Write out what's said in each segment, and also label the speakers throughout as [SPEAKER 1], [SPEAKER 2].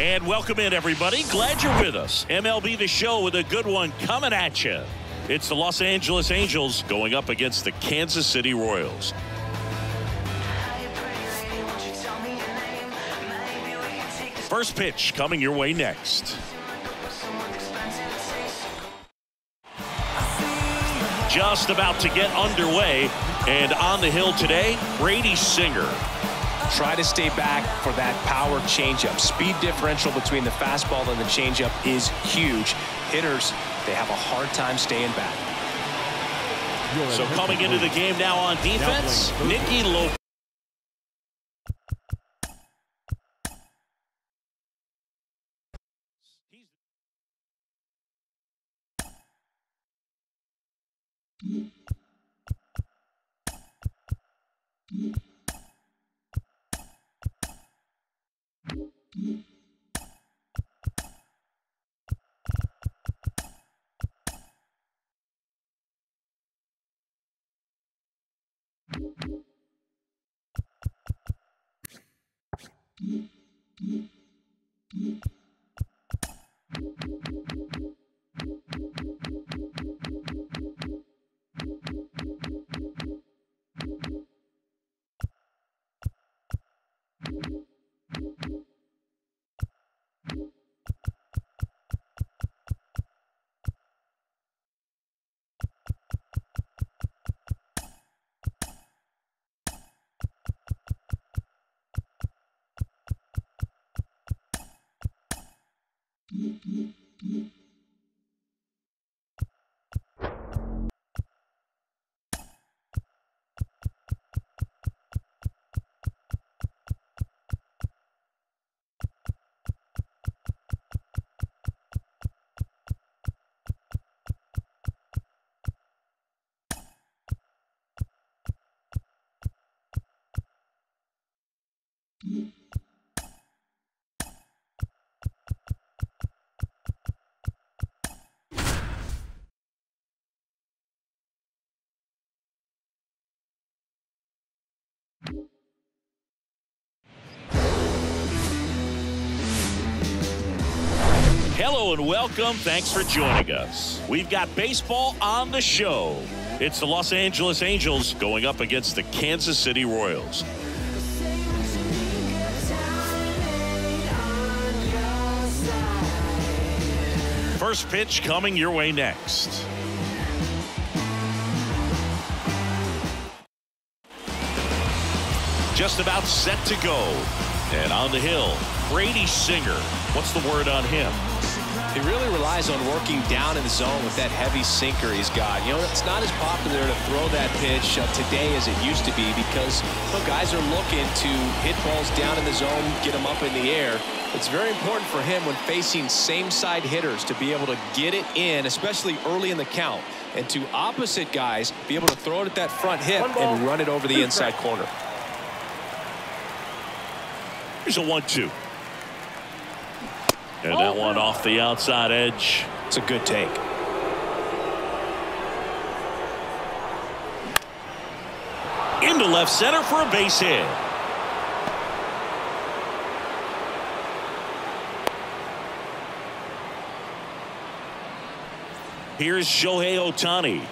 [SPEAKER 1] And welcome in, everybody. Glad you're with us. MLB The Show with a good one coming at you. It's the Los Angeles Angels going up against the Kansas City Royals. First pitch coming your way next. Just about to get underway, and on the hill today, Brady Singer.
[SPEAKER 2] Try to stay back for that power changeup. Speed differential between the fastball and the changeup is huge. Hitters, they have a hard time staying back.
[SPEAKER 1] So coming into the game now on defense, Nicky Lopez. Hello and welcome. Thanks for joining us. We've got baseball on the show. It's the Los Angeles Angels going up against the Kansas City Royals. First pitch coming your way next. Just about set to go. And on the hill, Brady Singer. What's the word on him?
[SPEAKER 2] He really relies on working down in the zone with that heavy sinker he's got. You know, it's not as popular to throw that pitch today as it used to be because guys are looking to hit balls down in the zone, get them up in the air. It's very important for him when facing same-side hitters to be able to get it in, especially early in the count, and to opposite guys be able to throw it at that front hip and run it over the inside corner.
[SPEAKER 1] Here's a 1-2. And that one off the outside edge.
[SPEAKER 2] It's a good take.
[SPEAKER 1] Into left center for a base hit. Here's Shohei Ohtani.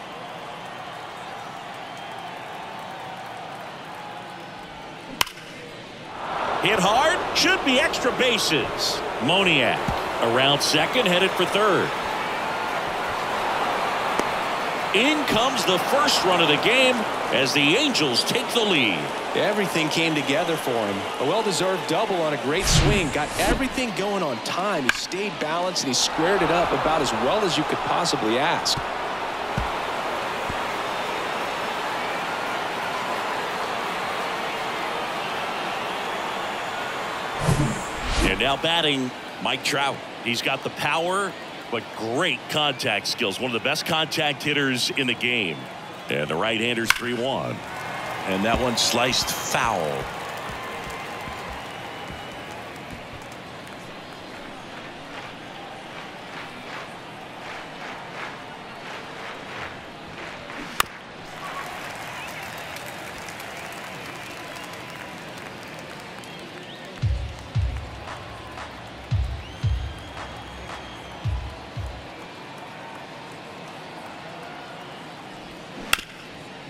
[SPEAKER 1] Hit hard, should be extra bases. Moniak around second, headed for third. In comes the first run of the game as the Angels take the lead.
[SPEAKER 2] Everything came together for him. A well-deserved double on a great swing. Got everything going on time. He stayed balanced and he squared it up about as well as you could possibly ask.
[SPEAKER 1] And now batting, Mike Trout. He's got the power, but great contact skills. One of the best contact hitters in the game. And the right-hander's 3-1. And that one sliced foul.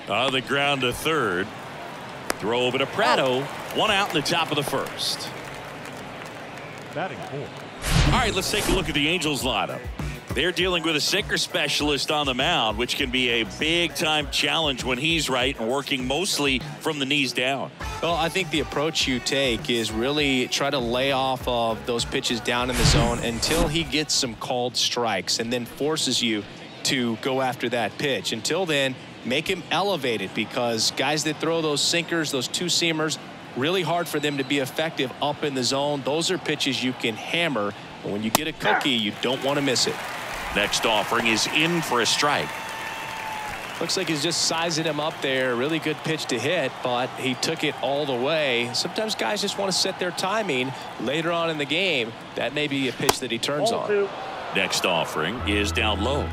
[SPEAKER 1] On the ground to third. Throw over to Prado. 1 out in the top of the first.
[SPEAKER 3] Batting 4.
[SPEAKER 1] All right, let's take a look at the Angels lineup. They're dealing with a sinker specialist on the mound, which can be a big-time challenge when he's right and working mostly from the knees down.
[SPEAKER 2] Well, I think the approach you take is really try to lay off of those pitches down in the zone until he gets some called strikes and then forces you to go after that pitch. Until then, make him elevated, because guys that throw those sinkers, those two-seamers, really hard for them to be effective up in the zone. Those are pitches you can hammer. But when you get a cookie, you don't want to miss it.
[SPEAKER 1] Next offering is in for a strike.
[SPEAKER 2] Looks like he's just sizing him up there. Really good pitch to hit, but he took it all the way. Sometimes guys just want to set their timing later on in the game. That may be a pitch that he turns on.
[SPEAKER 1] Next offering is down low.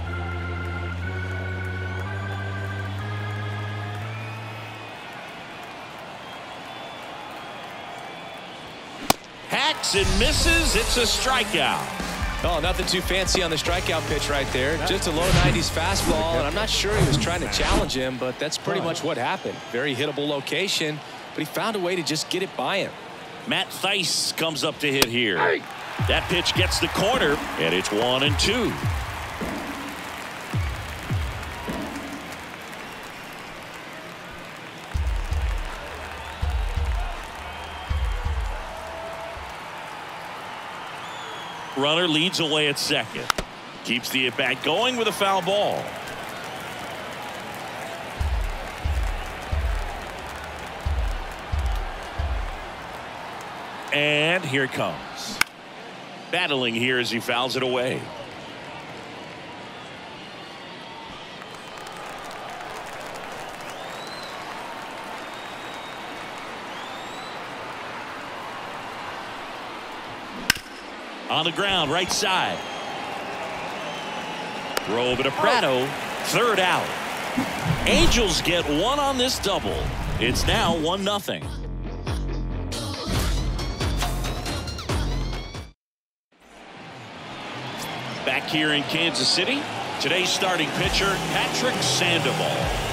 [SPEAKER 1] Hacks and misses. It's a strikeout.
[SPEAKER 2] Oh, nothing too fancy on the strikeout pitch right there. Just a low 90s fastball, and I'm not sure he was trying to challenge him, but that's pretty much what happened. Very hittable location, but he found a way to just get it by him.
[SPEAKER 1] Matt Theis comes up to hit here. That pitch gets the corner, and it's 1-2. Runner leads away at second. Keeps the at-bat going with a foul ball. And here it comes. Battling here as he fouls it away. On the ground, right side. Throw over to Prado. Third out. Angels get 1 on this double. It's now 1-0. Back here in Kansas City, today's starting pitcher, Patrick Sandoval.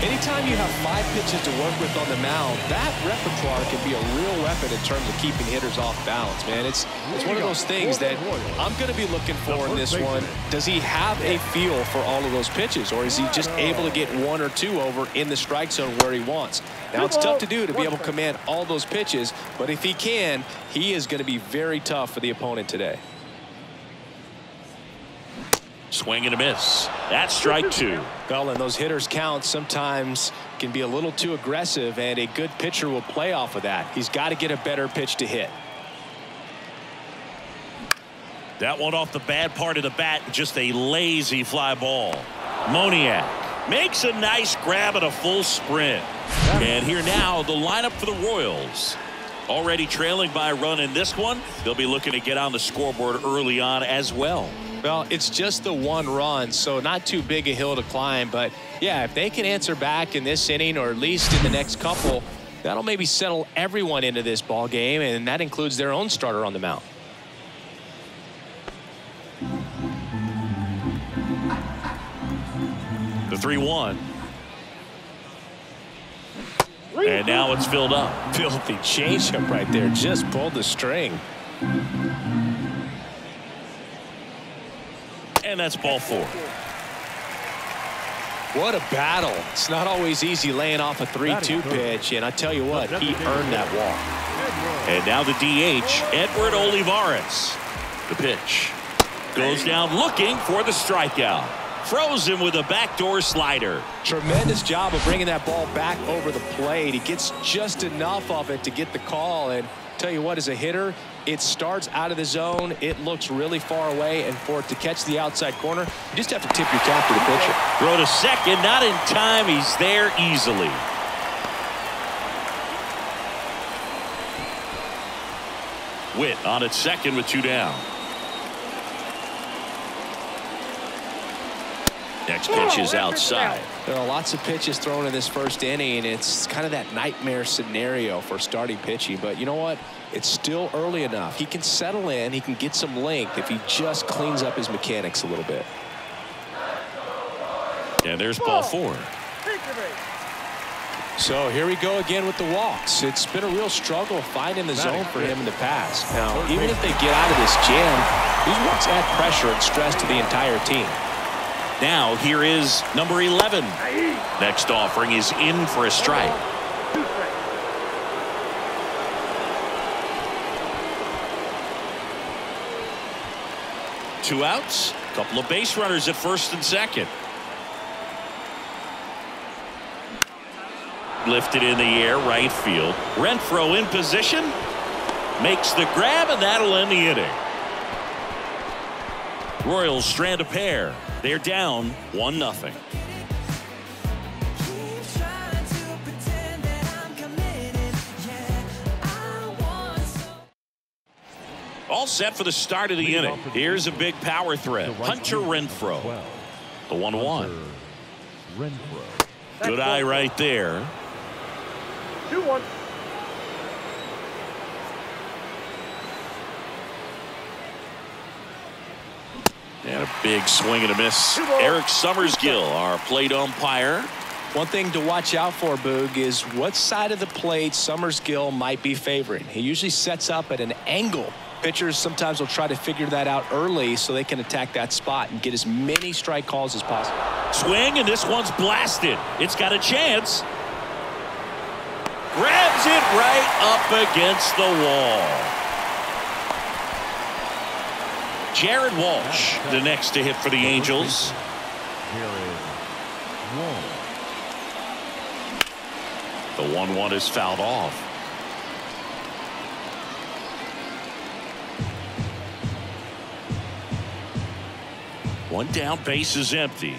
[SPEAKER 2] Anytime you have 5 pitches to work with on the mound, that repertoire can be a real weapon in terms of keeping hitters off balance, man. It's one of those things that I'm going to be looking for in this one. Does he have a feel for all of those pitches, or is he just able to get 1 or 2 over in the strike zone where he wants? Now, it's tough to do to be able to command all those pitches, but if he can, he is going to be very tough for the opponent today.
[SPEAKER 1] Swing and a miss. That's strike 2.
[SPEAKER 2] Well, and those hitters count sometimes can be a little too aggressive, and a good pitcher will play off of that. He's got to get a better pitch to hit.
[SPEAKER 1] That one off the bad part of the bat, just a lazy fly ball. Moniak makes a nice grab at a full sprint. And here now, the lineup for the Royals. Already trailing by a run in this one. They'll be looking to get on the scoreboard early on as well.
[SPEAKER 2] Well, it's just the 1 run, so not too big a hill to climb. But, yeah, if they can answer back in this inning or at least in the next couple, that'll maybe settle everyone into this ball game, and that includes their own starter on the mound.
[SPEAKER 1] The 3-1. And now it's filled up.
[SPEAKER 2] Filthy changeup right there. Just pulled the string.
[SPEAKER 1] And that's ball 4.
[SPEAKER 2] What a battle. It's not always easy laying off a 3-2 pitch, and I tell you what, he earned that walk.
[SPEAKER 1] And now the DH, Edward Olivares. The pitch goes down looking for the strikeout. Frozen with a backdoor slider.
[SPEAKER 2] Tremendous job of bringing that ball back over the plate. He gets just enough of it to get the call, and tell you what, as a hitter, it starts out of the zone, it looks really far away, and for it to catch the outside corner, you just have to tip your cap to the pitcher.
[SPEAKER 1] Throw to second, not in time. He's there easily. Witt on at second with 2 down. Next pitch is outside.
[SPEAKER 2] There are lots of pitches thrown in this first inning. It's kind of that nightmare scenario for starting pitching. But you know what? It's still early enough. He can settle in. He can get some length if he just cleans up his mechanics a little bit.
[SPEAKER 1] And there's ball 4.
[SPEAKER 2] So here we go again with the walks. It's been a real struggle finding the zone for him in the past. Now, even if they get out of this jam, these walks add pressure and stress to the entire team.
[SPEAKER 1] Now here is number 11. Next offering is in for a strike. Two outs, a couple of base runners at first and second. Lifted in the air, right field. Renfroe in position, makes the grab, and that'll end the inning. Royals strand a pair. They're down 1-0. All set for the start of the inning. Here's a big power threat. Hunter Renfroe. The 1-1. Good eye right there.
[SPEAKER 4] 2-1.
[SPEAKER 1] And a big swing and a miss. Eric Summersgill, our plate umpire.
[SPEAKER 2] One thing to watch out for, Boog, is what side of the plate Summersgill might be favoring. He usually sets up at an angle. Pitchers sometimes will try to figure that out early so they can attack that spot and get as many strike calls as possible.
[SPEAKER 1] Swing, and this one's blasted. It's got a chance. Grabs it right up against the wall. Jared Walsh, the next to hit for the Angels. The 1-1 is fouled off. One down, base is empty.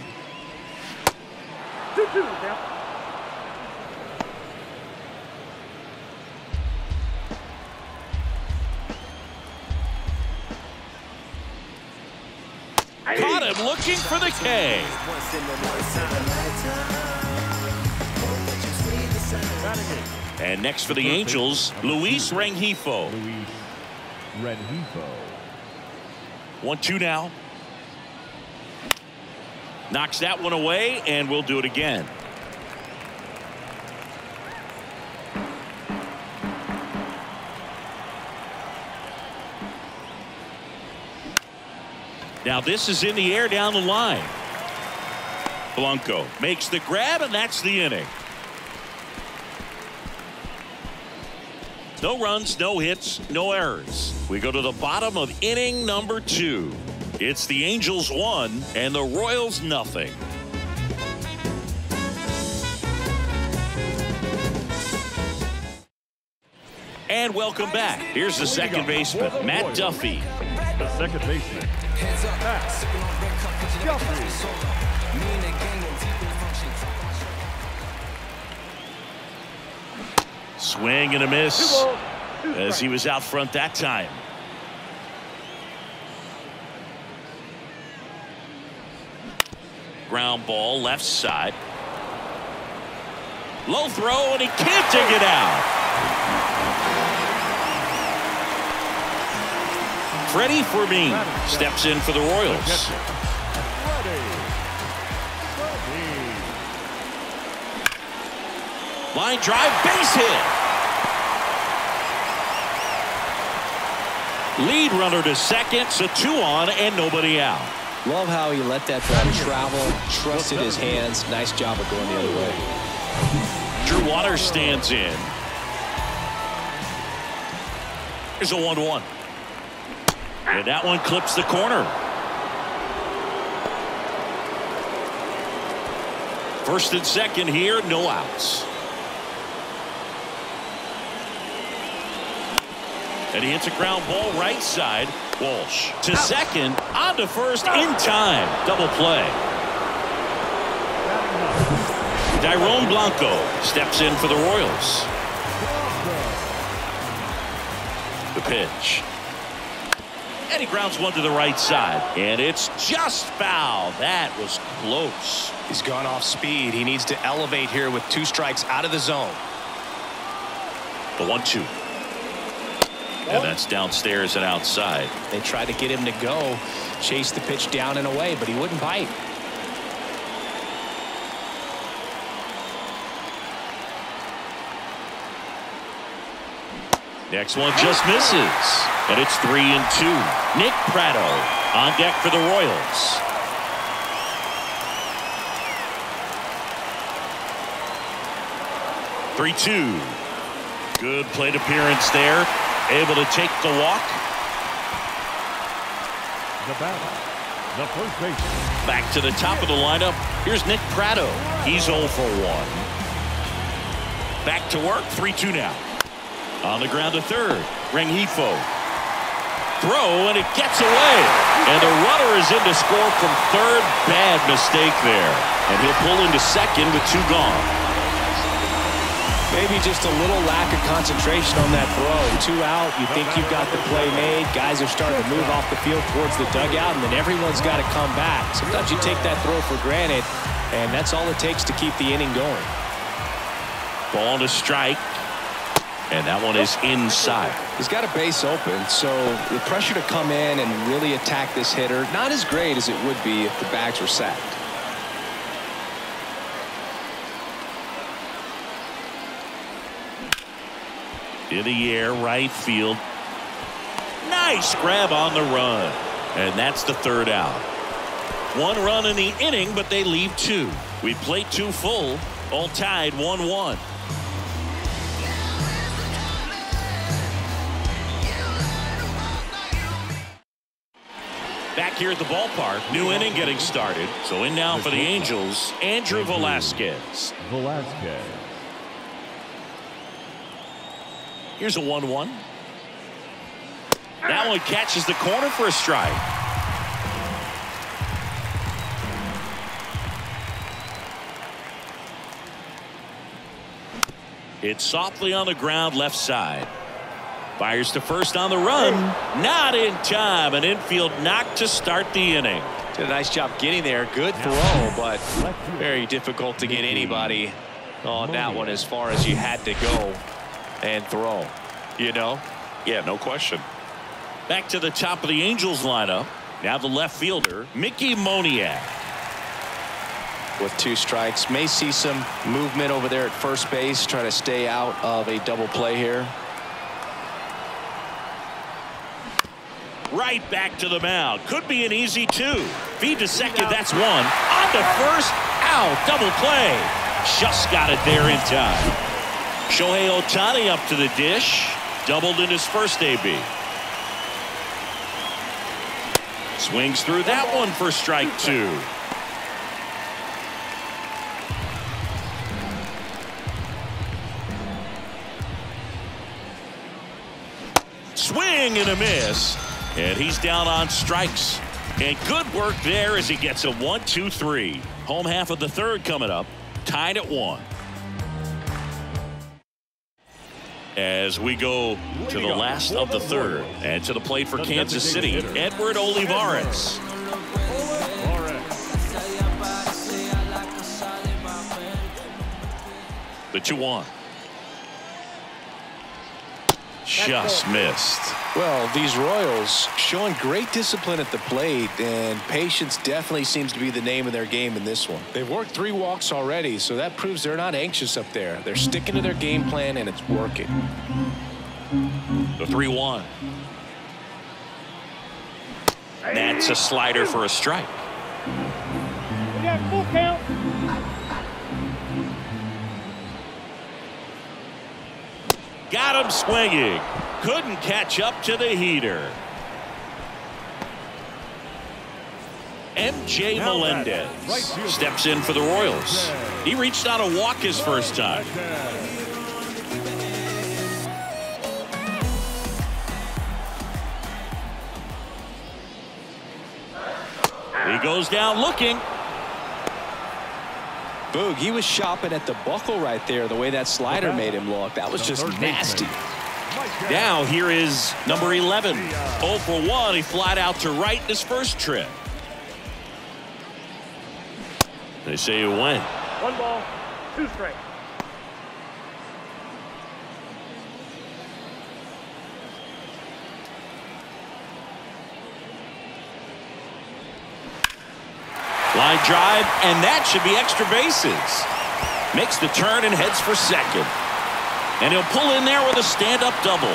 [SPEAKER 4] 2-2 now.
[SPEAKER 1] Caught him looking for the K. And next for the Angels, Luis Rengifo. 1-2 now. Knocks that one away, and we'll do it again. Now this is in the air down the line. Blanco makes the grab, and that's the inning. No runs, no hits, no errors. We go to the bottom of inning number 2. It's the Angels 1 and the Royals 0. And welcome back. Here's the second baseman, Matt Duffy.
[SPEAKER 3] The second baseman, Matt Duffy.
[SPEAKER 1] Swing and a miss as he was out front that time. Ground ball left side. Low throw, and he can't dig it out. Freddie Fermin steps in for the Royals. Line drive, base hit. Lead runner to second, so 2 on and nobody out.
[SPEAKER 2] Love how he let that ball travel, trusted his hands. Nice job of going the other way.
[SPEAKER 1] Drew Waters stands in. Here's a 1-1. And that one clips the corner. First and second here, no outs. And he hits a ground ball right side. Walsh to second, on to first in time. Double play. Tyrone Blanco steps in for the Royals. The pitch. And he grounds one to the right side. And it's just foul. That was close.
[SPEAKER 2] He's gone off speed. He needs to elevate here with 2 strikes out of the zone.
[SPEAKER 1] The 1-2. And that's downstairs and outside.
[SPEAKER 2] They tried to get him to go, chase the pitch down and away, but he wouldn't bite.
[SPEAKER 1] Next one just misses. And it's 3-2. Nick Pratto on deck for the Royals. (3-2). Good plate appearance there. Able to take the walk.
[SPEAKER 3] The batter, the first baseman.
[SPEAKER 1] Back to the top of the lineup. Here's Nick Pratto. He's 0 for 1. Back to work. 3-2 now. On the ground to third. Rengifo. Throw, and it gets away. And the runner is in to score from third. Bad mistake there. And he'll pull into second with 2 gone.
[SPEAKER 2] Maybe just a little lack of concentration on that throw. 2 out. You think you've got the play made. Guys are starting to move off the field towards the dugout, and then everyone's got to come back. Sometimes you take that throw for granted, and that's all it takes to keep the inning going.
[SPEAKER 1] Ball to strike. And that one is inside.
[SPEAKER 2] He's got a base open, so the pressure to come in and really attack this hitter, not as great as it would be if the bags were sacked.
[SPEAKER 1] In the air, right field. Nice grab on the run. And that's the 3rd out. 1 run in the inning, but they leave 2. We played 2 full, all tied 1-1. Back here at the ballpark, new inning getting started. So in now for the Angels, Andrew Velasquez. Here's a 1-1. That one catches the corner for a strike. It's softly on the ground left side. Fires to first on the run. Not in time. An infield knock to start the inning.
[SPEAKER 2] Did a nice job getting there. Good throw, but very difficult to get anybody on that one as far as you had to go and throw. You know?
[SPEAKER 1] Yeah, no question. Back to the top of the Angels lineup. Now the left fielder, Mickey Moniak.
[SPEAKER 2] With 2 strikes. May see some movement over there at first base. Try to stay out of a double play here.
[SPEAKER 1] Right back to the mound. Could be an easy 2. Feed to second. That's 1. On to first. Out. Double play. Just got it there in time. Shohei Ohtani up to the dish. Doubled in his first AB. Swings through that one for strike 2. Swing and a miss. And he's down on strikes. And good work there as he gets a 1-2-3. Home half of the 3rd coming up. Tied at 1. As we go to the last of the 3rd. And to the plate for Kansas City, Edward Olivares. The 2-1. Just missed.
[SPEAKER 2] Well, these Royals showing great discipline at the plate, and patience definitely seems to be the name of their game in this one. They've worked 3 walks already, so that proves they're not anxious up there. They're sticking to their game plan, and it's working.
[SPEAKER 1] The 3-1. That's a slider for a strike.
[SPEAKER 4] We got full count.
[SPEAKER 1] Got him swinging. Couldn't catch up to the heater. MJ Melendez steps in for the Royals. He reached out a walk his first time. He goes down looking.
[SPEAKER 2] Boog, he was shopping at the buckle right there, the way that slider made him look. That was just nasty.
[SPEAKER 1] Now here is number 11. 0 for 1. He flied out to right in his first trip. They say he went.
[SPEAKER 4] 1 ball, 2 strikes.
[SPEAKER 1] Line drive, and that should be extra bases. Makes the turn and heads for second. And he'll pull in there with a stand-up double.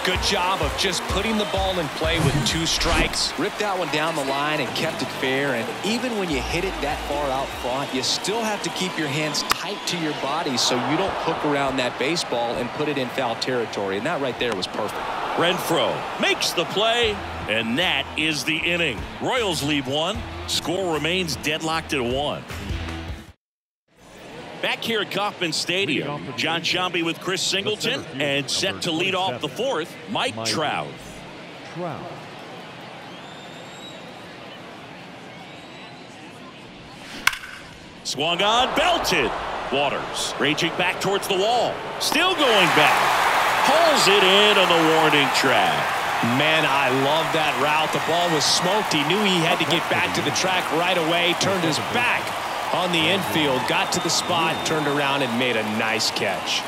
[SPEAKER 2] Good job of just putting the ball in play with 2 strikes. Ripped that one down the line and kept it fair. And even when you hit it that far out front, you still have to keep your hands tight to your body so you don't hook around that baseball and put it in foul territory. And that right there was perfect.
[SPEAKER 1] Renfroe makes the play, and that is the inning. Royals lead 1. Score remains deadlocked at 1. Back here at Kauffman Stadium, John Sciambi with Chris Singleton, and set to lead off the 4th, Mike Trout. Swung on, belted. Waters raging back towards the wall. Still going back. Pulls it in on the warning track.
[SPEAKER 2] Man, I love that route. The ball was smoked. He knew he had to get back to the track right away. Turned his back on the infield. Got to the spot, turned around, and made a nice catch.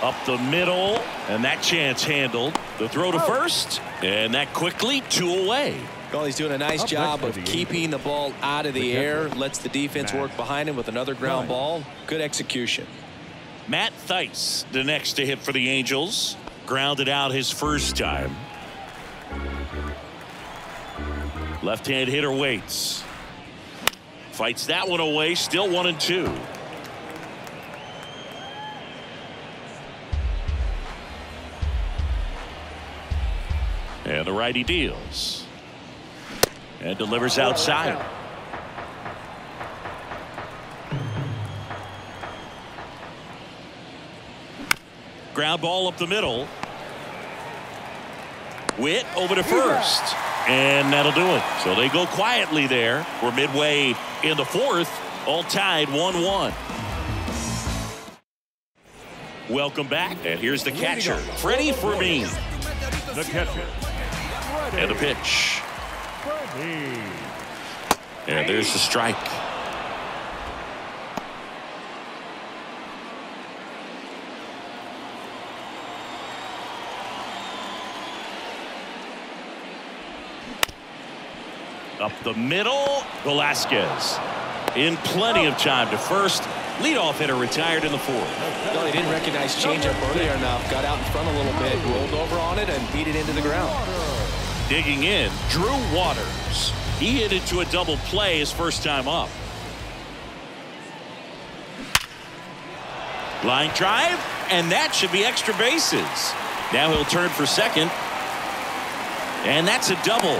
[SPEAKER 1] Up the middle, and that chance handled. The throw to first, and that quickly 2 away.
[SPEAKER 2] Well, he's doing a nice job of keeping the ball out of the air. Lets the defense work behind him with another ground ball. Good execution.
[SPEAKER 1] Matt Theis, the next to hit for the Angels. Grounded out his first time. Left-hand hitter waits. Fights that one away, still 1-2. And the righty deals. And delivers outside. Ground ball up the middle. Witt over to first. And that'll do it. So they go quietly there. We're midway in the 4th. All tied 1-1. Welcome back. And here's the catcher, Freddie Fermin.
[SPEAKER 3] The catcher.
[SPEAKER 1] And the pitch. And there's the strike. Up the middle, Velasquez in plenty of time to first. Leadoff hitter retired in the 4th.
[SPEAKER 2] Well, he didn't recognize changeup earlier enough. Got out in front a little bit, rolled over on it, and beat it into the ground.
[SPEAKER 1] Digging in, Drew Waters. He hit into a double play his first time up. Line drive, and that should be extra bases. Now he'll turn for second. And that's a double.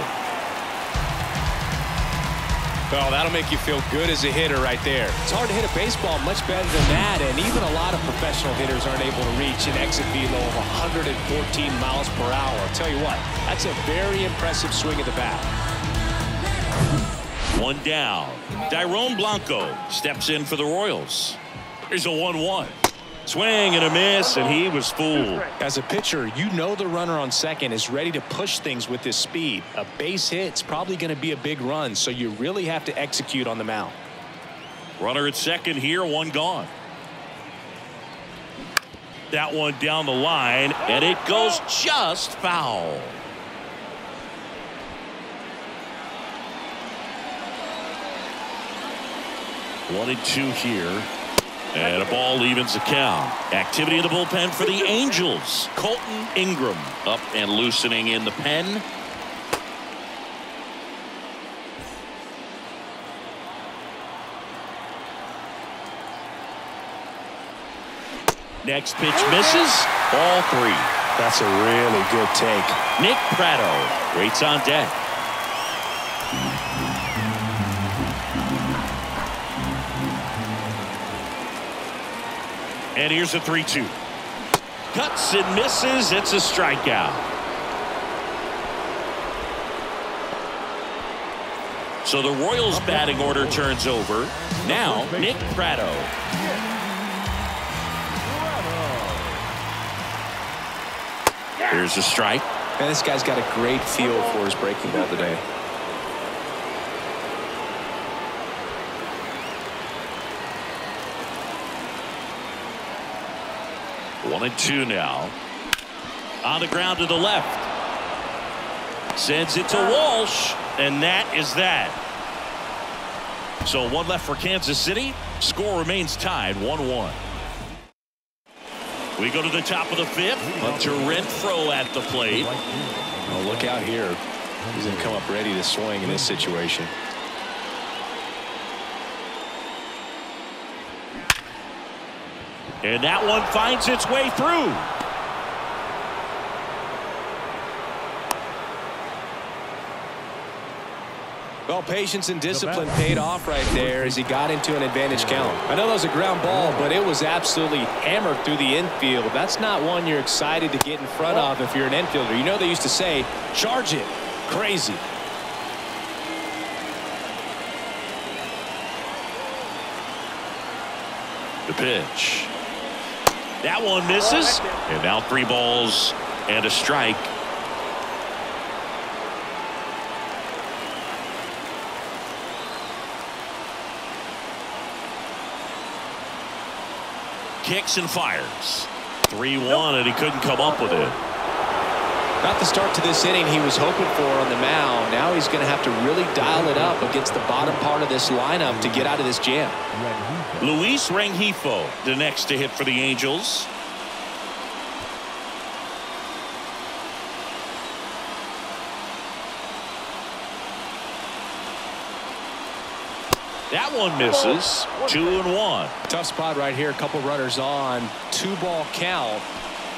[SPEAKER 2] Well, that'll make you feel good as a hitter right there. It's hard to hit a baseball much better than that, and even a lot of professional hitters aren't able to reach an exit velo of 114 miles per hour. I'll tell you what, that's a very impressive swing of the bat.
[SPEAKER 1] 1 down. Dairon Blanco steps in for the Royals. Here's a 1-1. Swing and a miss, and he was fooled.
[SPEAKER 2] As a pitcher, you know the runner on second is ready to push things with his speed. A base hit's probably going to be a big run, so you really have to execute on the mound.
[SPEAKER 1] Runner at second here, 1 gone. That one down the line, and it goes just foul. One and 2 here. And a ball evens the count. Activity in the bullpen for the Angels. Colton Ingram up and loosening in the pen. Next pitch misses. Ball 3.
[SPEAKER 2] That's a really good take.
[SPEAKER 1] Nick Pratto waits on deck. And here's a 3-2. Cuts and misses. It's a strikeout. So the Royals batting order turns over. Now Nick Pratto. Here's a strike.
[SPEAKER 2] Man, this guy's got a great feel for his breaking ball today.
[SPEAKER 1] One and 2 now. On the ground to the left. Sends it to Walsh, and that is that. So one left for Kansas City. Score remains tied 1-1. We go to the top of the fifth. Hunter Renfroe at the plate.
[SPEAKER 2] Oh, look out here. He's going to come up ready to swing in this situation.
[SPEAKER 1] And that one finds its way through.
[SPEAKER 2] Well, patience and discipline paid off right there as he got into an advantage count. I know that was a ground ball, but it was absolutely hammered through the infield. That's not one you're excited to get in front of if you're an infielder. You know they used to say, charge it. Crazy.
[SPEAKER 1] The pitch. That one misses. And now 3 balls and a strike. Kicks and fires. 3-1, and he couldn't come up with it.
[SPEAKER 2] Not the start to this inning he was hoping for on the mound. Now he's going to have to really dial it up against the bottom part of this lineup to get out of this jam.
[SPEAKER 1] Luis Rengifo, the next to hit for the Angels. That one misses. 2-1.
[SPEAKER 2] Tough spot right here. A couple runners on. 2-ball count.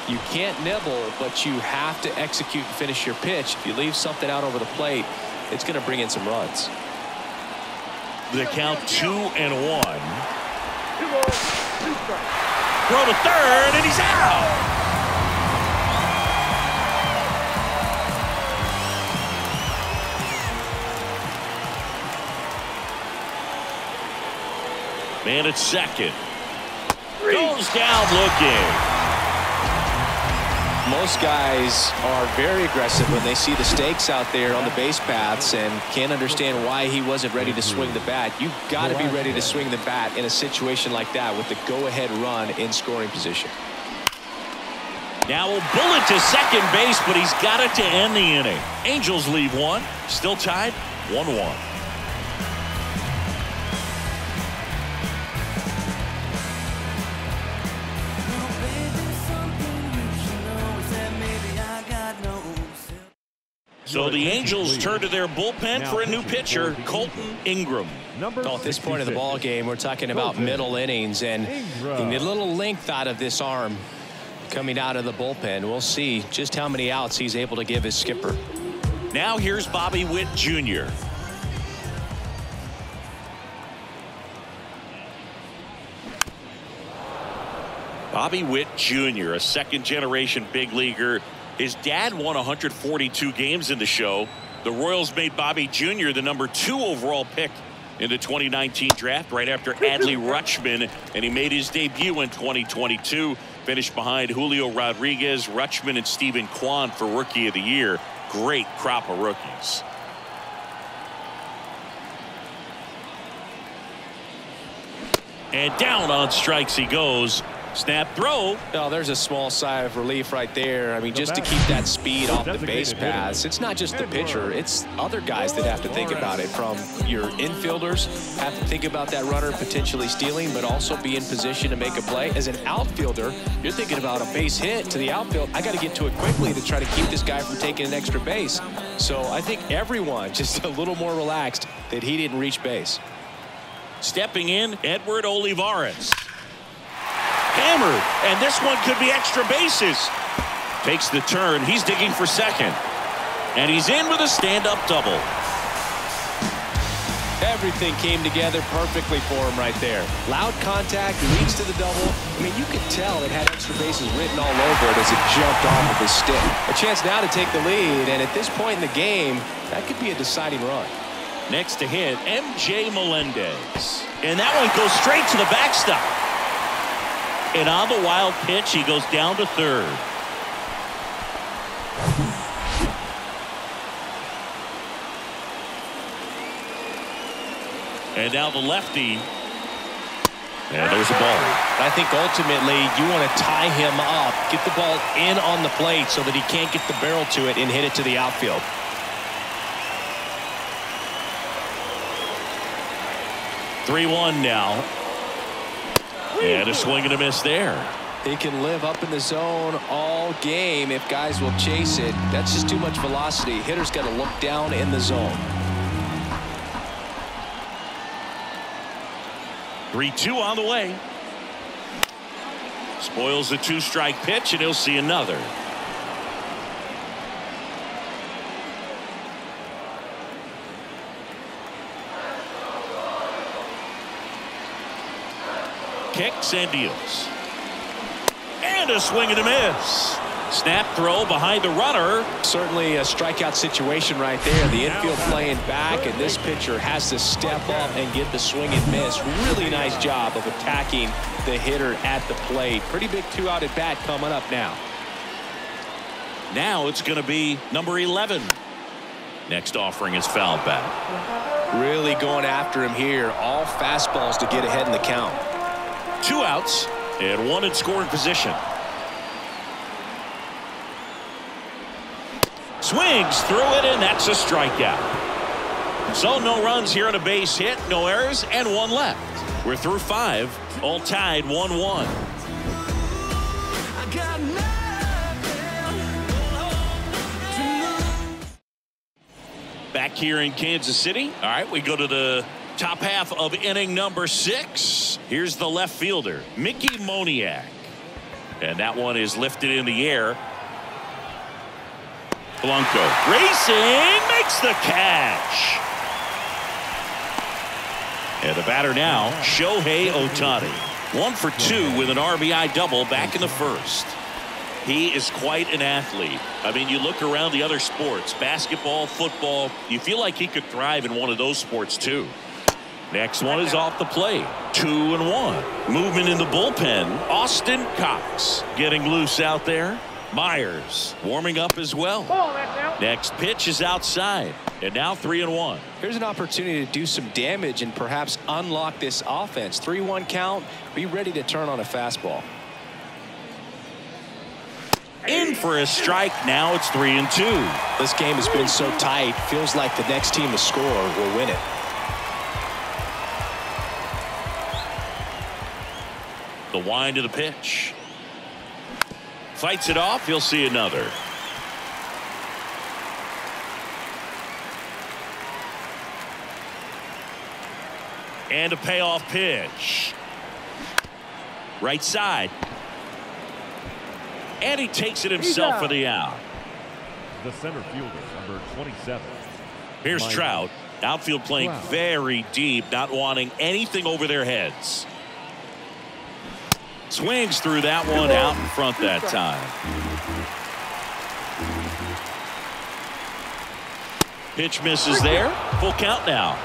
[SPEAKER 2] You can't nibble, but you have to execute and finish your pitch. If you leave something out over the plate, it's going to bring in some runs.
[SPEAKER 1] The count 2-1.
[SPEAKER 4] 2 balls, 2 strikes.
[SPEAKER 1] Throw to third, and he's out. Man at second. Goes down looking.
[SPEAKER 2] Most guys are very aggressive when they see the stakes out there on the base paths and can't understand why he wasn't ready to swing the bat. You've got to be ready to swing the bat in a situation like that with the go-ahead run in scoring position.
[SPEAKER 1] Now a bullet to second base, but he's got it to end the inning. Angels leave one. Still tied 1-1. So the Angels turn to their bullpen for a new pitcher, Colton Ingram.
[SPEAKER 2] Well, at this point of the ball game, we're talking about middle innings, and you need a little length out of this arm coming out of the bullpen. We'll see just how many outs he's able to give his skipper.
[SPEAKER 1] Now here's Bobby Witt Jr. Bobby Witt Jr., a second-generation big leaguer. His dad won 142 games in the show. The Royals made Bobby Jr. the number 2 overall pick in the 2019 draft right after Adley Rutschman, and he made his debut in 2022. Finished behind Julio Rodriguez, Rutschman, and Stephen Kwan for Rookie of the Year. Great crop of rookies. And down on strikes he goes. Snap throw.
[SPEAKER 2] Oh, there's a small sigh of relief right there. I mean, just to keep that speed off the base paths. It's not just the pitcher. It's other guys that have to think about it. From your infielders have to think about that runner potentially stealing, but also be in position to make a play. As an outfielder, you're thinking about a base hit to the outfield. I got to get to it quickly to try to keep this guy from taking an extra base. So I think everyone just a little more relaxed that he didn't reach base.
[SPEAKER 1] Stepping in, Edward Olivares. Hammered, and this one could be extra bases. Takes the turn. He's digging for second. And he's in with a stand-up double.
[SPEAKER 2] Everything came together perfectly for him right there. Loud contact, leads to the double. I mean, you could tell it had extra bases written all over it as it jumped off of his stick. A chance now to take the lead, and at this point in the game, that could be a deciding run.
[SPEAKER 1] Next to hit, MJ Melendez. And that one goes straight to the backstop. And on the wild pitch, he goes down to third. And now the lefty. And there's a ball.
[SPEAKER 2] I think ultimately you want to tie him up, get the ball in on the plate so that he can't get the barrel to it and hit it to the outfield.
[SPEAKER 1] 3-1 now. And a swing and a miss there.
[SPEAKER 2] He can live up in the zone all game if guys will chase it. That's just too much velocity. Hitter's got to look down in the zone.
[SPEAKER 1] 3-2 on the way. Spoils the 2-strike pitch, and he'll see another. Kicks and deals. And a swing and a miss. Snap throw behind the runner.
[SPEAKER 2] Certainly a strikeout situation right there. The infield playing back, and this pitcher has to step up and get the swing and miss. Really nice job of attacking the hitter at the plate. Pretty big 2-out at bat coming up now.
[SPEAKER 1] Now it's going to be number 11. Next offering is fouled back.
[SPEAKER 2] Really going after him here. All fastballs to get ahead in the count.
[SPEAKER 1] 2 outs and 1 in scoring position. Swings through it, and that's a strikeout. So no runs here on a base hit, no errors, and 1 left. We're through 5, all tied 1-1. Back here in Kansas City. All right, we go to the top half of inning number 6. Here's the left fielder, Mickey Moniak. And that one is lifted in the air. Blanco racing, makes the catch. And the batter now, Shohei Ohtani. 1 for 2 with an RBI double back in the first. He is quite an athlete. I mean, you look around the other sports, basketball, football, you feel like he could thrive in one of those sports too. Next one is off the plate. 2-1. Movement in the bullpen. Austin Cox getting loose out there. Myers warming up as well. Next pitch is outside. And now 3-1.
[SPEAKER 2] Here's an opportunity to do some damage and perhaps unlock this offense. 3-1 count. Be ready to turn on a fastball.
[SPEAKER 1] In for a strike. Now it's 3-2.
[SPEAKER 2] This game has been so tight. Feels like the next team to score will win it.
[SPEAKER 1] The wind of the pitch. Fights it off. He'll see another. And a payoff pitch. Right side. And he takes it himself for the out.
[SPEAKER 3] The center fielder, number 27.
[SPEAKER 1] Here's Trout. Outfield playing very deep, not wanting anything over their heads. Swings through that one, out in front that time. Pitch misses there. Full count now.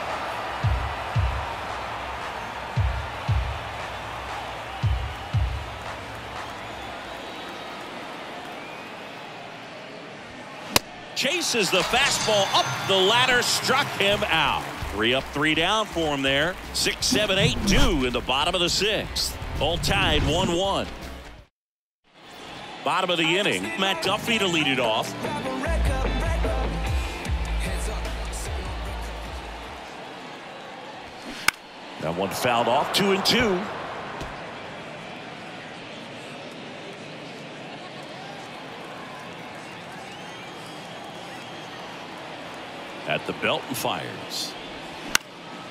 [SPEAKER 1] Chases the fastball up the ladder, struck him out. 3 up, 3 down for him there. 6, 7, 8, 2 in the bottom of the 6th. All tied 1-1. Bottom of the inning. Matt Duffy to lead it off. That one fouled off. 2-2. At the belt and fires.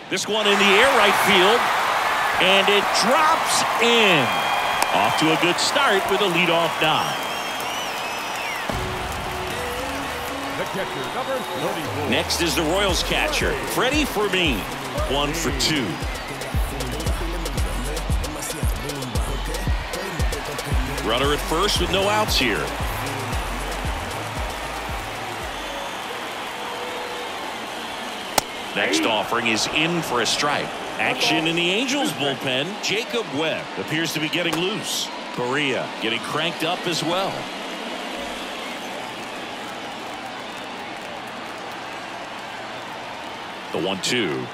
[SPEAKER 1] This one in the air, right field. And it drops in. Off to a good start with a leadoff dive.
[SPEAKER 3] The catcher, number 34.
[SPEAKER 1] Next is the Royals catcher, Freddie Fermin. 1 for 2. Runner at first with no outs here. Next offering is in for a strike. Action in the Angels bullpen. Jacob Webb appears to be getting loose. Correa getting cranked up as well. The 1-2.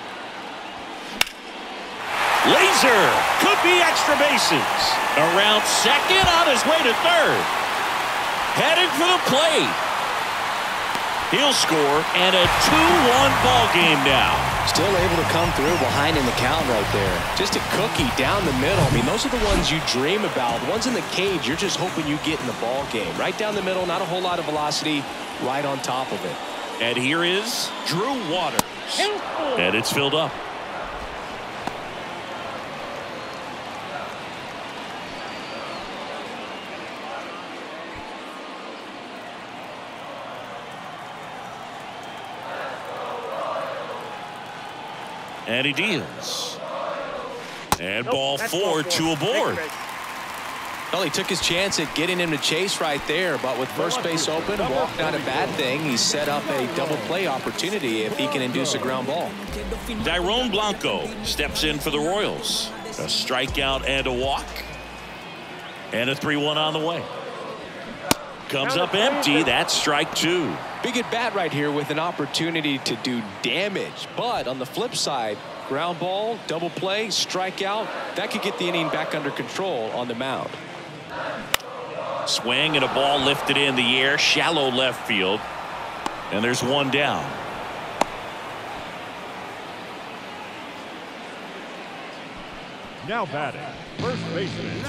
[SPEAKER 1] Laser could be extra bases. Around second, on his way to third. Heading for the plate. He'll score, and a 2-1 ball game now.
[SPEAKER 2] Still able to come through behind in the count right there. Just a cookie down the middle. I mean, those are the ones you dream about. The ones in the cage, you're just hoping you get in the ball game. Right down the middle, not a whole lot of velocity, right on top of it.
[SPEAKER 1] And here is Drew Waters. And it's filled up. And he deals. And ball 4, 2 aboard.
[SPEAKER 2] Well, he took his chance at getting him to chase right there, but with first base open, walk not a bad thing. He set up a double play opportunity if he can induce a ground ball.
[SPEAKER 1] Tyrone Blanco steps in for the Royals. A strikeout and a walk. And a 3-1 on the way. Comes up empty. That's strike 2.
[SPEAKER 2] Big at bat right here with an opportunity to do damage. But on the flip side, ground ball, double play, strikeout, that could get the inning back under control on the mound.
[SPEAKER 1] Swing and a ball lifted in the air, shallow left field. And there's one down.
[SPEAKER 3] Now batting, first baseman.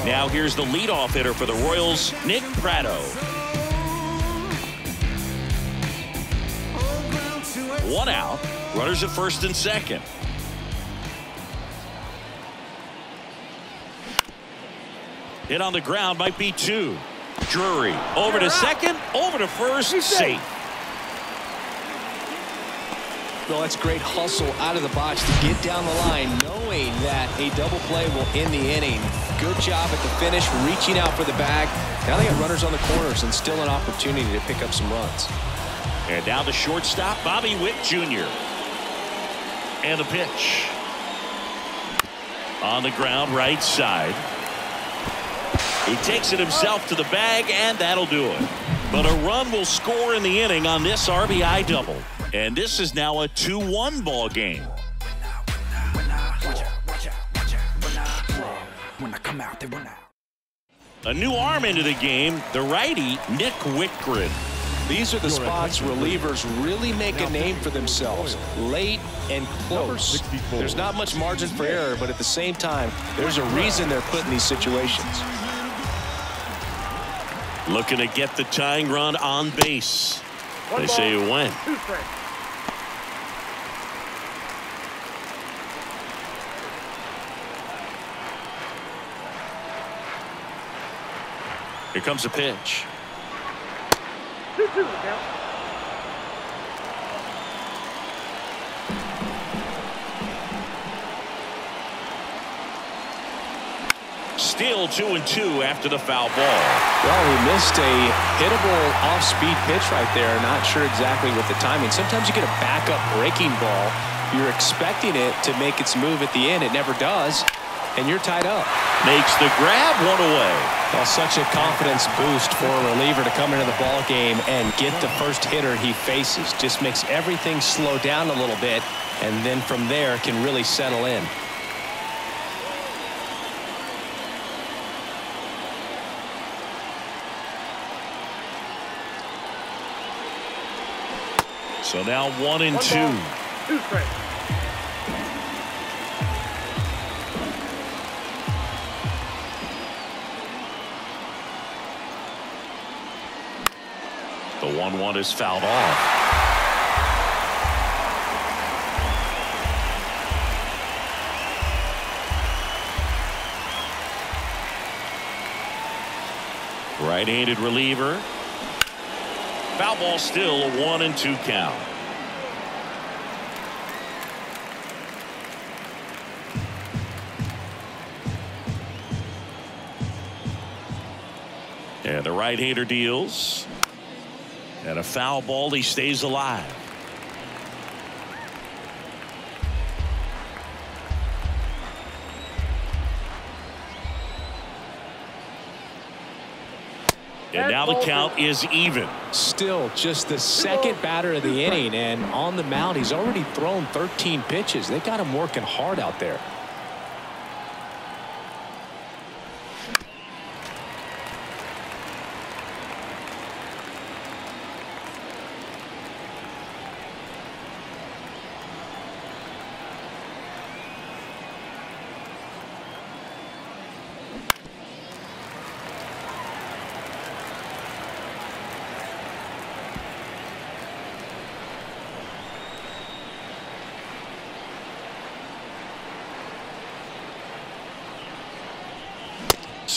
[SPEAKER 1] Now here's the leadoff hitter for the Royals, Nick Pratto. One out, runners at first and second. Hit on the ground, might be 2. Drury over to second, over to first, safe.
[SPEAKER 2] Well, that's great hustle out of the box to get down the line, knowing that a double play will end the inning. Good job at the finish, reaching out for the bag. Now they got runners on the corners and still an opportunity to pick up some runs.
[SPEAKER 1] And now the shortstop, Bobby Witt Jr. And the pitch. On the ground, right side. He takes it himself to the bag, and that'll do it. But a run will score in the inning on this RBI double. And this is now a 2-1 ball game. A new arm into the game, the righty, Nick Whitgren.
[SPEAKER 2] These are the spots relievers really make a name for themselves. Late and close. There's not much margin for error, but at the same time, there's a reason they're put in these situations.
[SPEAKER 1] Looking to get the tying run on base. They say it went. Here comes a pitch.
[SPEAKER 4] 2-2 now.
[SPEAKER 1] Still 2-2 after the foul ball.
[SPEAKER 2] Well, he missed a hittable off-speed pitch right there. Not sure exactly what the timing. Sometimes you get a backup breaking ball. You're expecting it to make its move at the end. It never does. And you're tied up.
[SPEAKER 1] Makes the grab, one away.
[SPEAKER 2] Well, such a confidence boost for a reliever to come into the ball game and get the first hitter he faces. Just makes everything slow down a little bit, and then from there can really settle in.
[SPEAKER 1] So now 1-2.
[SPEAKER 4] 2 strikes.
[SPEAKER 1] The 1-1 is fouled off. Right-handed reliever. Foul ball, still a 1-2 count. And the right-hander deals. And a foul ball, he stays alive. And now the count is even.
[SPEAKER 2] Still just the second batter of the inning, and on the mound he's already thrown 13 pitches. They got him working hard out there.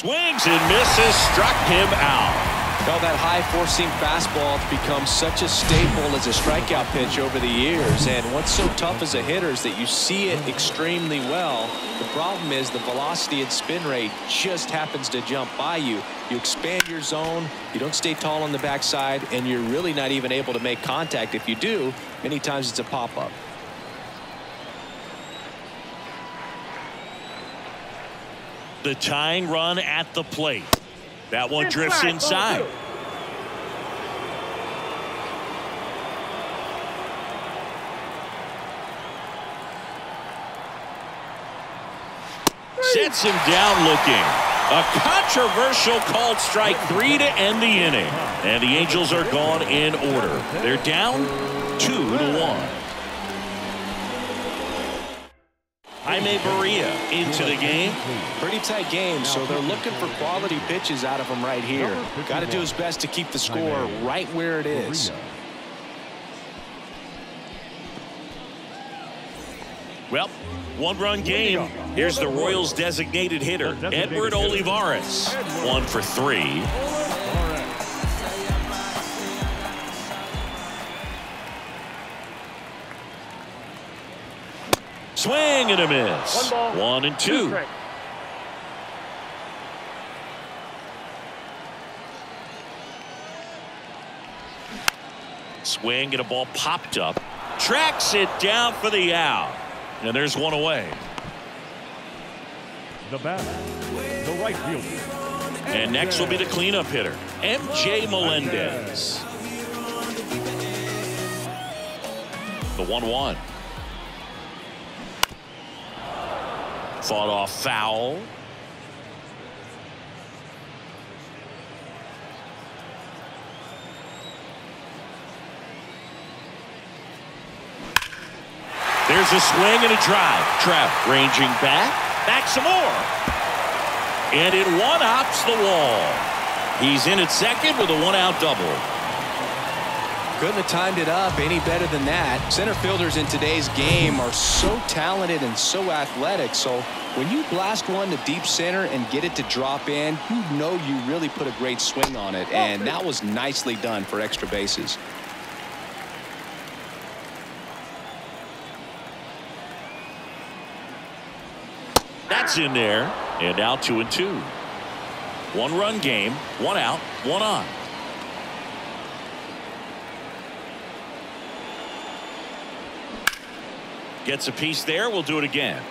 [SPEAKER 1] Swings and misses, struck him out.
[SPEAKER 2] Well, that high four-seam fastball has become such a staple as a strikeout pitch over the years. And what's so tough as a hitter is that you see it extremely well. The problem is the velocity and spin rate just happens to jump by you. You expand your zone, you don't stay tall on the backside, and you're really not even able to make contact. If you do, many times it's a pop-up.
[SPEAKER 1] The tying run at the plate. That one drifts inside. Sets him down looking. A controversial called strike 3 to end the inning. And the Angels are gone in order. They're down 2-1. Jaime Barria into the game.
[SPEAKER 2] Pretty tight game, so they're looking for quality pitches out of him right here. Got to do his best to keep the score right where it is.
[SPEAKER 1] Well, one-run game. Here's the Royals' designated hitter, Edward Olivares. 1 for 3. Swing and a miss. 1 and 2. Swing and a ball popped up. Tracks it down for the out. And there's one away.
[SPEAKER 3] The batter, the right fielder.
[SPEAKER 1] And next will be the cleanup hitter, M.J. Melendez. The 1-1. Fought off foul. There's a swing and a drive. Trout ranging back some more. And it one-hops the wall. He's in at second with a one-out double.
[SPEAKER 2] Couldn't have timed it up any better than that. Center fielders in today's game are so talented and so athletic. So when you blast one to deep center and get it to drop in, you know you really put a great swing on it. And that was nicely done for extra bases.
[SPEAKER 1] That's in there. And now 2-2. 1-run game, 1 out, 1 on. Gets a piece there. We'll do it again.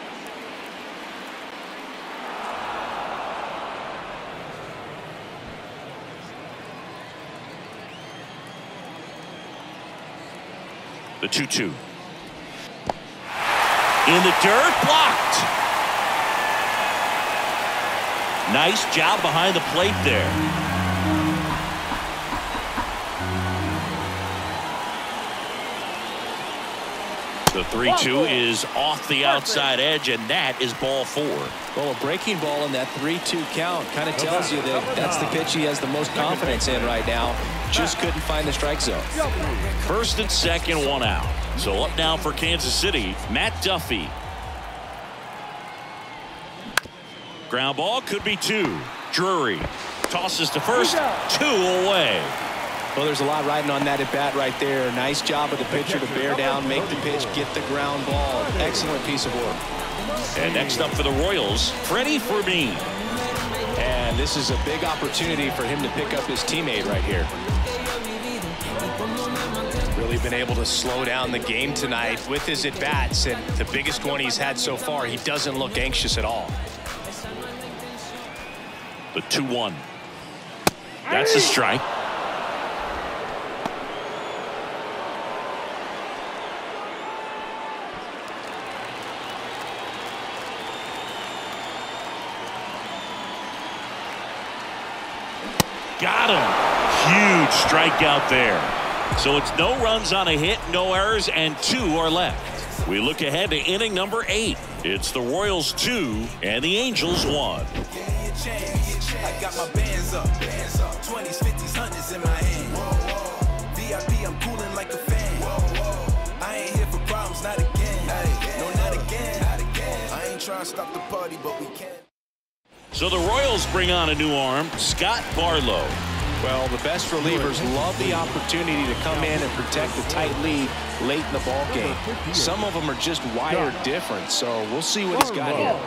[SPEAKER 1] The 2-2. In the dirt, blocked. Nice job behind the plate there. The 3-2 is off the outside edge, and that is ball 4.
[SPEAKER 2] Well, a breaking ball in that 3-2 count kind of tells you that that's the pitch he has the most confidence in right now. Just couldn't find the strike zone.
[SPEAKER 1] First and second, 1 out. So up now for Kansas City, Matt Duffy. Ground ball could be 2. Drury tosses to first, 2 away.
[SPEAKER 2] Well, there's a lot riding on that at bat right there. Nice job of the pitcher to bear down, make the pitch, get the ground ball. Excellent piece of work.
[SPEAKER 1] And next up for the Royals, Freddie Fermin.
[SPEAKER 2] And this is a big opportunity for him to pick up his teammate right here. Really been able to slow down the game tonight with his at-bats, and the biggest one he's had so far, he doesn't look anxious at all.
[SPEAKER 1] The 2-1. That's a strike. Got him. Huge strikeout there. So it's no runs on a hit, no errors, and 2 are left. We look ahead to inning number 8. It's the Royals 2 and the Angels 1.
[SPEAKER 5] I got my bands up, 20s, 50s, 100s in my hand. VIP, I'm cooling like a fan. I ain't here for problems, not again. No, not again. I ain't trying to stop the party, but we can.
[SPEAKER 1] So the Royals bring on a new arm, Scott Barlow.
[SPEAKER 2] Well, the best relievers love the opportunity to come in and protect the tight lead late in the ball game. Some of them are just wired different, so we'll see what he's got here.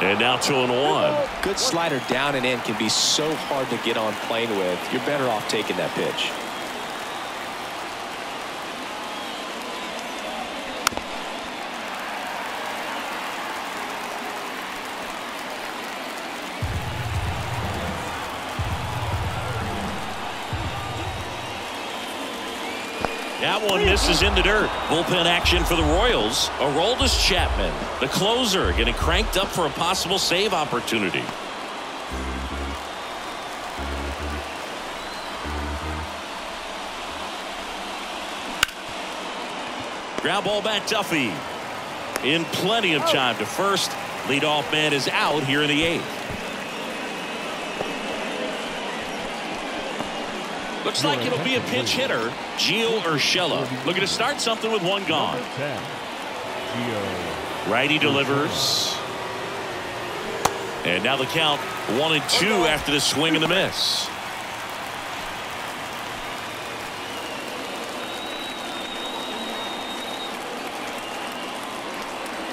[SPEAKER 1] And now 2-1.
[SPEAKER 2] Good slider down and in can be so hard to get on plane with. You're better off taking that pitch.
[SPEAKER 1] That one misses in the dirt. Bullpen action for the Royals. Aroldis Chapman, the closer, getting cranked up for a possible save opportunity. Ground ball back Duffy. In plenty of time to first. Leadoff man is out here in the 8th. Looks like it'll be a pinch hitter, Gio Urshela, looking to start something with one gone. Righty delivers. And now the count 1-2 after the swing and the miss.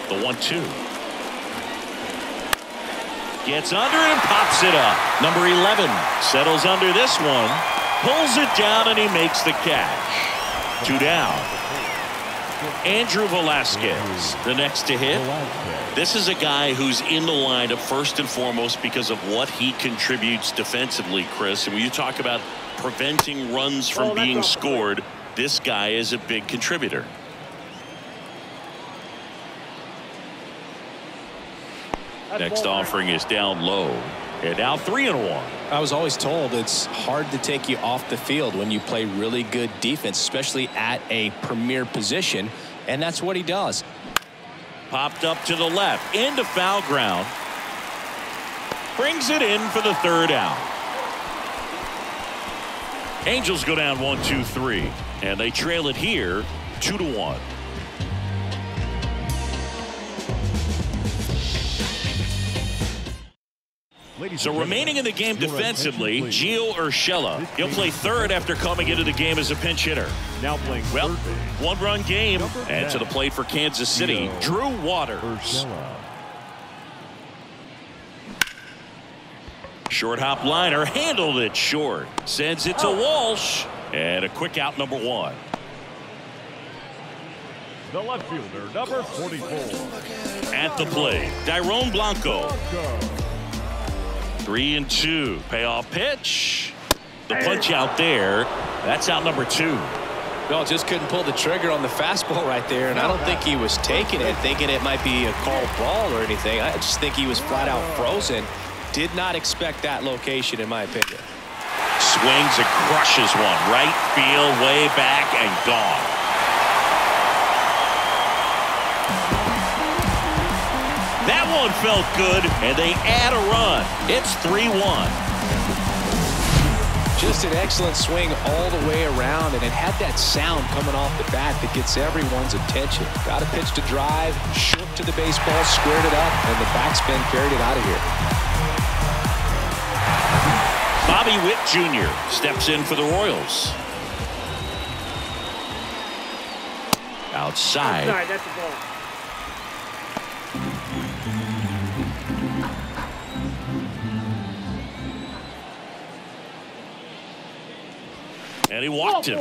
[SPEAKER 1] The 1-2. Gets under and pops it up. Number 11 settles under this one. Pulls it down and he makes the catch. 2 down. Andrew Velasquez, the next to hit. This is a guy who's in the lineup first and foremost because of what he contributes defensively, Chris. And when you talk about preventing runs from being scored, this guy is a big contributor. Next offering is down low. And now 3-1.
[SPEAKER 2] I was always told it's hard to take you off the field when you play really good defense, especially at a premier position, and that's what he does.
[SPEAKER 1] Popped up to the left into foul ground. Brings it in for the 3rd out. Angels go down 1-2-3, and they trail it here 2-1. So remaining in the game defensively, Gio Urshela. He'll play 3rd after coming into the game as a pinch hitter.
[SPEAKER 3] Now playing
[SPEAKER 1] well,
[SPEAKER 3] third.
[SPEAKER 1] One-run game, and to the plate for Kansas City, Drew Waters. Short hop liner, handled it short. Sends it to Walsh, and a quick out, number 1.
[SPEAKER 3] The left fielder, number 44.
[SPEAKER 1] At the plate, Dairon Blanco. 3-2. Payoff pitch. The punch out there. That's out number 2.
[SPEAKER 2] Well, just couldn't pull the trigger on the fastball right there, and I don't think he was taking it, thinking it might be a called ball or anything. I just think he was flat out frozen. Did not expect that location, in my opinion.
[SPEAKER 1] Swings and crushes one. Right field, way back, and gone. That one felt good, and they add a run. It's 3-1.
[SPEAKER 2] Just an excellent swing all the way around, and it had that sound coming off the bat that gets everyone's attention. Got a pitch to drive, short to the baseball, squared it up, and the backspin carried it out of here.
[SPEAKER 1] Bobby Witt Jr. steps in for the Royals. Outside.
[SPEAKER 4] That's the ball.
[SPEAKER 1] And he walked him.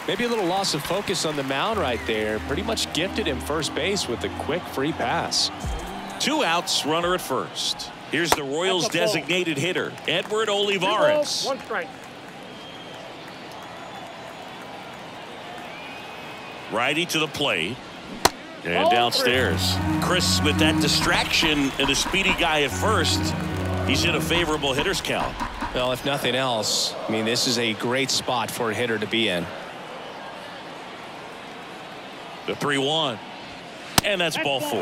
[SPEAKER 2] Maybe a little loss of focus on the mound right there. Pretty much gifted him first base with a quick free pass.
[SPEAKER 1] 2 outs, runner at first. Here's the Royals' designated hitter, Edward Olivares.
[SPEAKER 4] 1 strike.
[SPEAKER 1] Righty to the plate. And downstairs. Chris, with that distraction and a speedy guy at first, he's in a favorable hitter's count.
[SPEAKER 2] Well, if nothing else, I mean, this is a great spot for a hitter to be in.
[SPEAKER 1] The 3-1. And that's ball 4.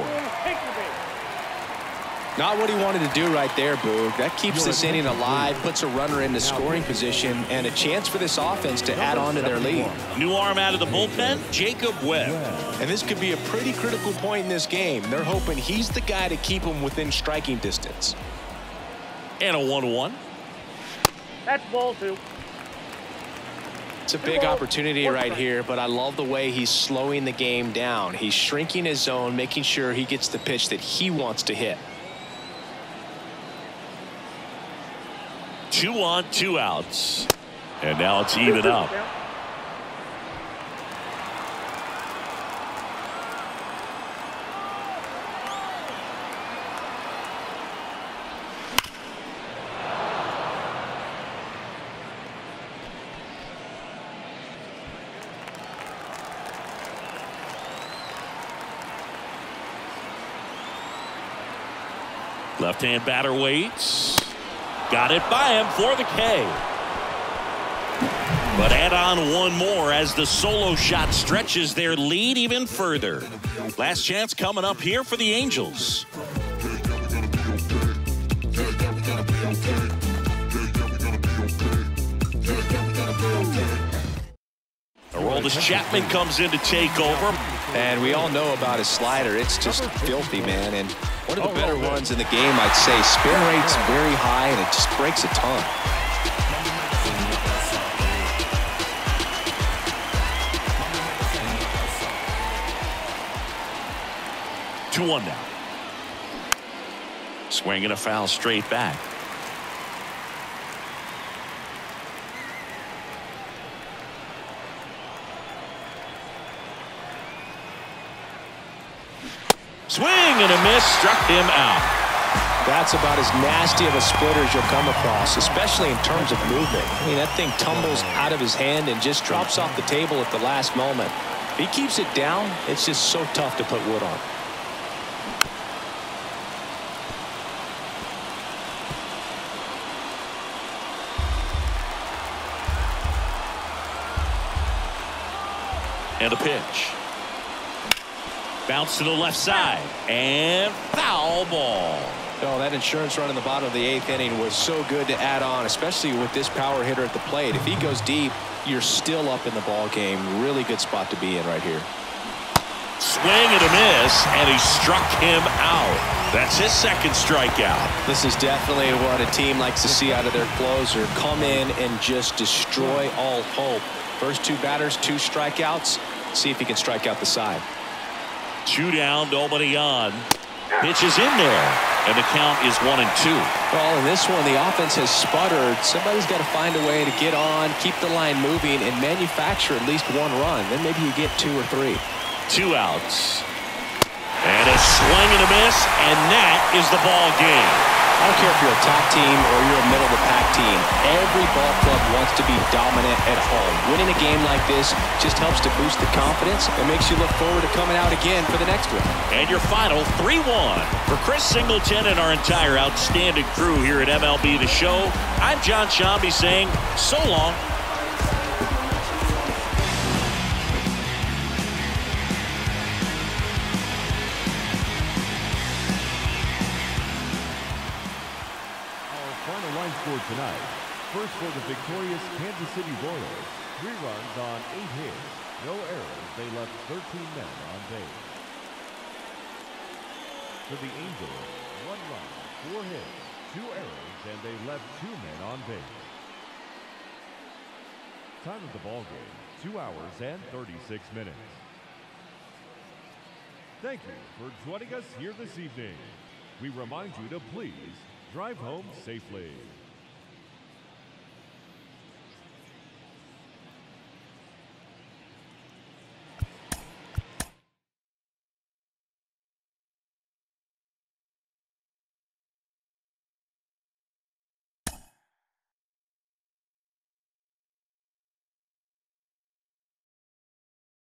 [SPEAKER 2] Not what he wanted to do right there, Boog. That keeps this inning alive, puts a runner into scoring position, and a chance for this offense to add on to their lead.
[SPEAKER 1] New arm out of the bullpen, Jacob Webb.
[SPEAKER 2] And this could be a pretty critical point in this game. They're hoping he's the guy to keep them within striking distance.
[SPEAKER 1] And a 1-1.
[SPEAKER 4] That's ball 2.
[SPEAKER 2] It's a big opportunity right here, but I love the way he's slowing the game down. He's shrinking his zone, making sure he gets the pitch that he wants to hit.
[SPEAKER 1] 2 on, 2 outs. And now it's even up. Left-hand batter waits. Got it by him for the K. But add on one more as the solo shot stretches their lead even further. Last chance coming up here for the Angels. Aroldis Chapman comes in to take over.
[SPEAKER 2] And we all know about his slider. It's just filthy, man. And one of the better ones in the game, I'd say. Spin rate's very high, and it just breaks a ton.
[SPEAKER 1] Two one now. Swinging a foul straight back. Swing and a miss, struck him out.
[SPEAKER 2] That's about as nasty of a splitter as you'll come across, especially in terms of movement. I mean, that thing tumbles out of his hand and just drops off the table at the last moment. If he keeps it down, it's just so tough to put wood on.
[SPEAKER 1] And a pitch. Bounce to the left side. And foul ball.
[SPEAKER 2] Oh, that insurance run in the bottom of the 8th inning was so good to add on, especially with this power hitter at the plate. If he goes deep, you're still up in the ball game. Really good spot to be in right here.
[SPEAKER 1] Swing and a miss, and he struck him out. That's his second strikeout.
[SPEAKER 2] This is definitely what a team likes to see out of their closer. Come in and just destroy all hope. First 2 batters, 2 strikeouts. See if he can strike out the side.
[SPEAKER 1] 2 down, nobody on. Pitch is in there, and the count is 1-2.
[SPEAKER 2] Well, in this one, the offense has sputtered. Somebody's got to find a way to get on, keep the line moving, and manufacture at least 1 run. Then maybe you get 2 or 3.
[SPEAKER 1] 2 outs. And a swing and a miss, and that is the ball game.
[SPEAKER 2] I don't care if you're a top team or you're a middle-of-the-pack team. Every ball club wants to be dominant at home. Winning a game like this just helps to boost the confidence and makes you look forward to coming out again for the next one.
[SPEAKER 1] And your final 3-1. For Chris Singleton and our entire outstanding crew here at MLB The Show, I'm John Shambi saying so long.
[SPEAKER 3] Tonight, first for the victorious Kansas City Royals, 3 runs on 8 hits, no errors. They left 13 men on base. For the Angels, 1 run, 4 hits, 2 errors, and they left 2 men on base. Time of the ball game, 2 hours and 36 minutes. Thank you for joining us here this evening. We remind you to please drive home safely.